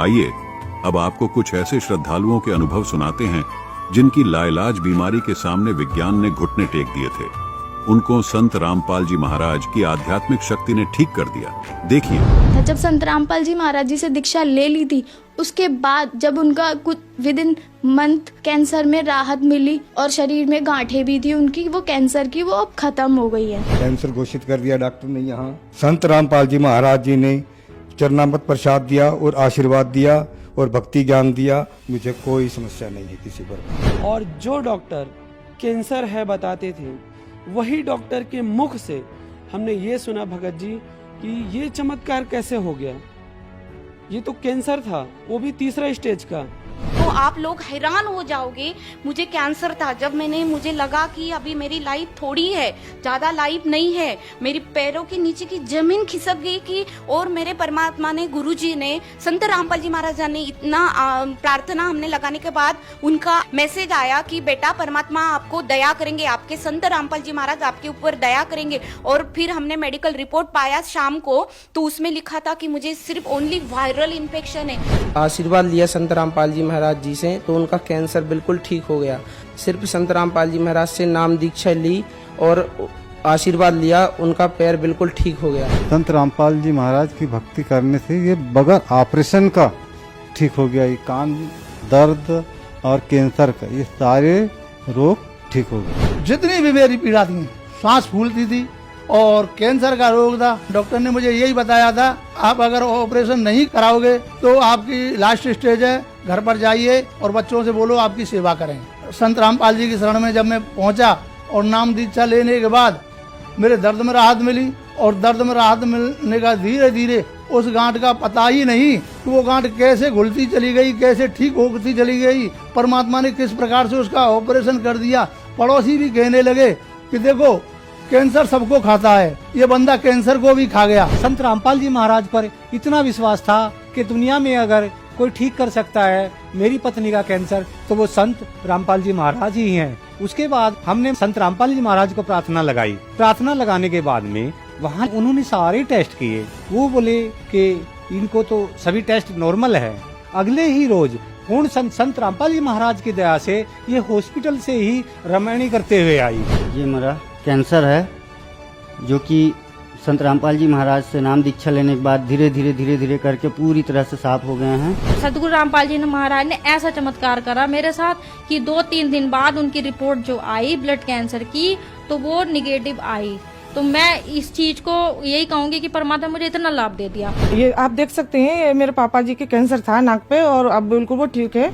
आइए अब आपको कुछ ऐसे श्रद्धालुओं के अनुभव सुनाते हैं जिनकी लाइलाज बीमारी के सामने विज्ञान ने घुटने टेक दिए थे। उनको संत रामपाल जी महाराज की आध्यात्मिक शक्ति ने ठीक कर दिया। देखिए, जब संत रामपाल जी महाराज जी से दीक्षा ले ली थी, उसके बाद जब उनका कुछ विद इन मंथ कैंसर में राहत मिली और शरीर में गांठें भी थी उनकी, वो कैंसर की, वो अब खत्म हो गई है। कैंसर घोषित कर दिया डॉक्टर ने। यहाँ संत रामपाल जी महाराज जी ने चरणामृत प्रसाद दिया और आशीर्वाद दिया और भक्ति ज्ञान दिया। मुझे कोई समस्या नहीं है किसी पर। और जो डॉक्टर कैंसर है बताते थे, वही डॉक्टर के मुख से हमने ये सुना भगत जी कि ये चमत्कार कैसे हो गया। ये तो कैंसर था, वो भी 3रा स्टेज का। तो आप लोग हैरान हो जाओगे। मुझे कैंसर था, जब मुझे लगा कि अभी मेरी लाइफ थोड़ी है, ज्यादा लाइफ नहीं है, मेरी पैरों के नीचे की जमीन खिसक गई कि, और मेरे परमात्मा ने, गुरुजी ने, संत रामपाल जी महाराज ने इतना प्रार्थना हमने लगाने के बाद उनका मैसेज आया कि बेटा परमात्मा आपको दया करेंगे, आपके संत रामपाल जी महाराज आपके ऊपर दया करेंगे। और फिर हमने मेडिकल रिपोर्ट पाया शाम को, तो उसमें लिखा था कि मुझे सिर्फ ओनली वायरल इन्फेक्शन है। आशीर्वाद लिया संत रामपाल जी महाराज जी से, तो उनका कैंसर बिल्कुल ठीक हो गया। सिर्फ संत रामपाल जी महाराज से नाम दीक्षा ली और आशीर्वाद लिया, उनका पैर बिल्कुल ठीक हो गया। संत रामपाल जी महाराज की भक्ति करने से ये बगैर ऑपरेशन का ठीक हो गया। ये कान दर्द और कैंसर का, ये सारे रोग ठीक हो गए। जितनी भी मेरी पीड़ा थी, सांस फूलती थी और कैंसर का रोग था, डॉक्टर ने मुझे यही बताया था, आप अगर ऑपरेशन नहीं कराओगे तो आपकी लास्ट स्टेज है, घर पर जाइए और बच्चों से बोलो आपकी सेवा करें। संत रामपाल जी की शरण में जब मैं पहुंचा और नाम दीक्षा लेने के बाद मेरे दर्द में राहत मिली, और दर्द में राहत मिलने का धीरे धीरे उस गांठ का पता ही नहीं कि वो गांठ कैसे घुलती चली गई, कैसे ठीक होती चली गई। परमात्मा ने किस प्रकार से उसका ऑपरेशन कर दिया। पड़ोसी भी कहने लगे कि देखो कैंसर सबको खाता है, ये बंदा कैंसर को भी खा गया। संत रामपाल जी महाराज पर इतना विश्वास था कि दुनिया में अगर कोई ठीक कर सकता है मेरी पत्नी का कैंसर, तो वो संत रामपाल जी महाराज ही हैं। उसके बाद हमने संत रामपाल जी महाराज को प्रार्थना लगाई। प्रार्थना लगाने के बाद में वहाँ उन्होंने सारे टेस्ट किए। वो बोले कि इनको तो सभी टेस्ट नॉर्मल है। अगले ही रोज पूर्ण संत रामपाल जी महाराज की दया से ये हॉस्पिटल से ही रमणी करते हुए आई। ये मेरा कैंसर है, जो कि संत रामपाल जी महाराज से नाम दीक्षा लेने के बाद धीरे धीरे करके पूरी तरह से साफ हो गए हैं। सदगुरु रामपाल जी महाराज ने ऐसा चमत्कार करा मेरे साथ कि 2-3 दिन बाद उनकी रिपोर्ट जो आई ब्लड कैंसर की, तो वो निगेटिव आई। तो मैं इस चीज को यही कहूंगी कि परमात्मा मुझे इतना लाभ दे दिया। ये आप देख सकते हैं, मेरे पापा जी के कैंसर था नाक पे और अब बिल्कुल वो ठीक है।